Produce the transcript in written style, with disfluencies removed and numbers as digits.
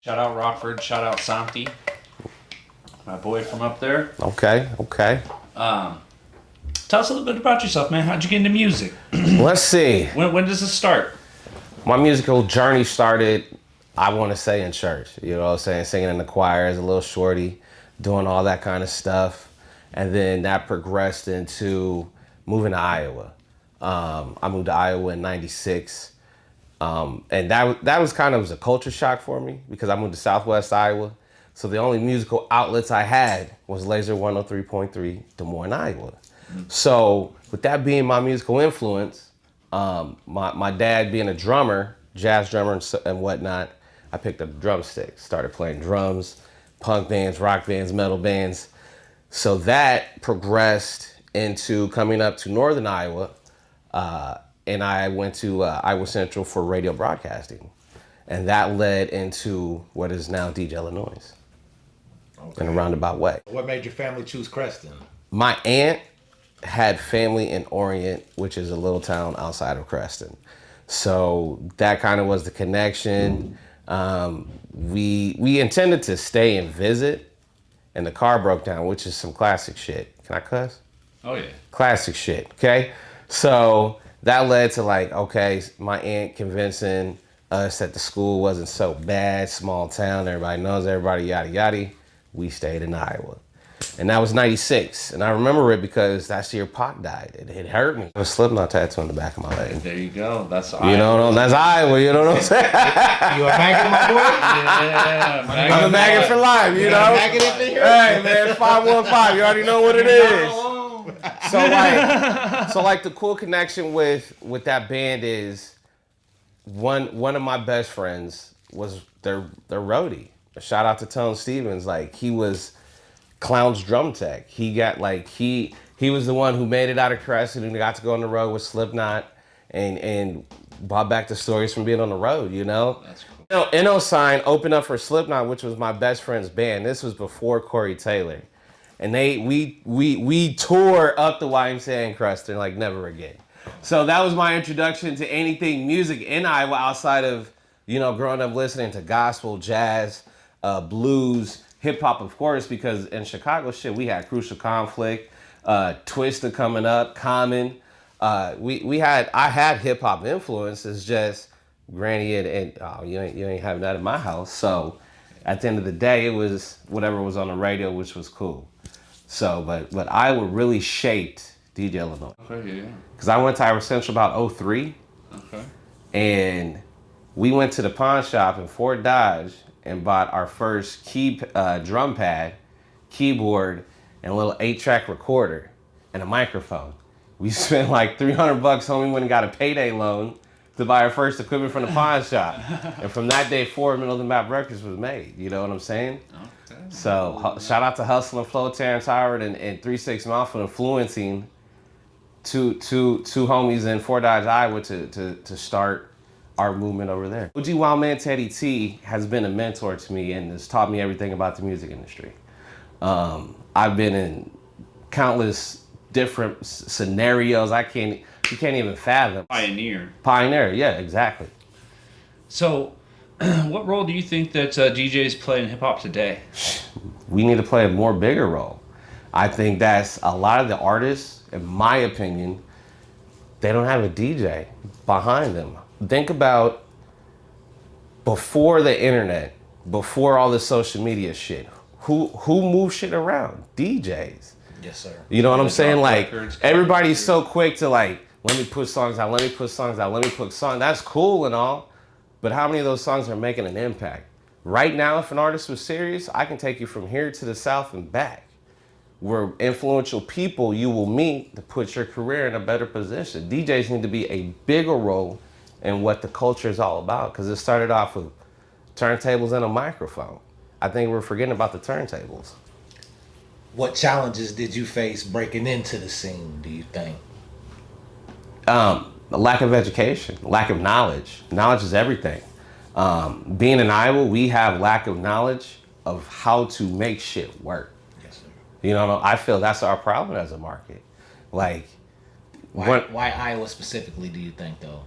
Shout out Rockford. Shout out Santi, my boy from up there. Okay. Tell us a little bit about yourself, man. How'd you get into music? Let's see. When does this start? My musical journey started, I want to say, in church. You know what I'm saying? Singing in the choir as a little shorty, doing all that kind of stuff. And then that progressed into moving to Iowa. I moved to Iowa in '96. And that was kind of a culture shock for me because I moved to Southwest Iowa. So the only musical outlets I had was Laser 103.3 Des Moines, Iowa. So with that being my musical influence, my dad being a drummer, jazz drummer and whatnot, I picked up a drumstick, started playing drums, punk bands, rock bands, metal bands. So that progressed into coming up to Northern Iowa, and I went to Iowa Central for radio broadcasting. And that led into what is now DJ Illanoize, in a roundabout way. What made your family choose Creston? My aunt had family in Orient, which is a little town outside of Creston. So that kind of was the connection. We intended to stay and visit, and the car broke down, which is some classic shit. Can I cuss? Oh yeah. Classic shit, okay? So that led to okay, my aunt convincing us that the school wasn't so bad, small town, everybody knows everybody, yada yada. We stayed in Iowa. And that was '96. And I remember it because that's the year Pac died. It hurt me. A Slipknot tattoo on the back of my leg. There you go. That's You know, that's Iowa, you know what I'm saying? You a maggot, my boy? Yeah, I'm a maggot for life, you know? Maggot up in here? Hey, man, 515, you already know what it is. So the cool connection with that band is one of my best friends was their roadie. Shout out to Tone Stevens. He was Clown's drum tech. He got he was the one who made it out of Crescent and got to go on the road with Slipknot and brought back the stories from being on the road, you know? That's cool. Illanoize opened up for Slipknot, which was my best friend's band. This was before Corey Taylor. And we tore up the YMCA in Creston like never again. So that was my introduction to anything music in Iowa outside of, growing up listening to gospel, jazz, blues, hip hop, of course, because in Chicago, we had Crucial Conflict, Twista coming up, Common. I had hip hop influences, just Granny and you ain't having that in my house. So at the end of the day, it was whatever was on the radio, which was cool. So, but Iowa really shaped DJ Illanoize. Okay, yeah. Because I went to Iowa Central about '03. Okay. And we went to the pawn shop in Fort Dodge and bought our first drum pad, keyboard, and a little 8-track recorder and a microphone. We spent like $300, homie, went and got a payday loan to buy our first equipment from the pawn shop. And from that day forward, Middle of the Map Records was made. You know what I'm saying? Okay. So shout out to Hustle and Flow, Terrence Howard, and 3-6 Mouth for influencing two homies in Fort Dodge, Iowa to start our movement over there. OG Wild Man Teddy T has been a mentor to me and has taught me everything about the music industry. I've been in countless different scenarios you can't even fathom. Pioneer, yeah, exactly. So, what role do you think that DJs play in hip hop today? We need to play a more bigger role. I think that's a lot of the artists, in my opinion, they don't have a DJ behind them. Think about before the internet, before all the social media shit, who moved shit around? DJs. Yes, sir. You know what I'm saying? Records, Everybody's so quick to let me put songs out, let me put songs. That's cool and all, but how many of those songs are making an impact? Right now, if an artist was serious, I can take you from here to the South and back. Where influential people you will meet to put your career in a better position. DJs need to be a bigger role in what the culture is all about, because it started off with turntables and a microphone. I think we're forgetting about the turntables. What challenges did you face breaking into the scene, do you think? A lack of education, lack of knowledge. Knowledge is everything. Being in Iowa, we have lack of knowledge of how to make shit work. Yes, sir. You know, I feel that's our problem as a market. Why Iowa specifically, do you think, though?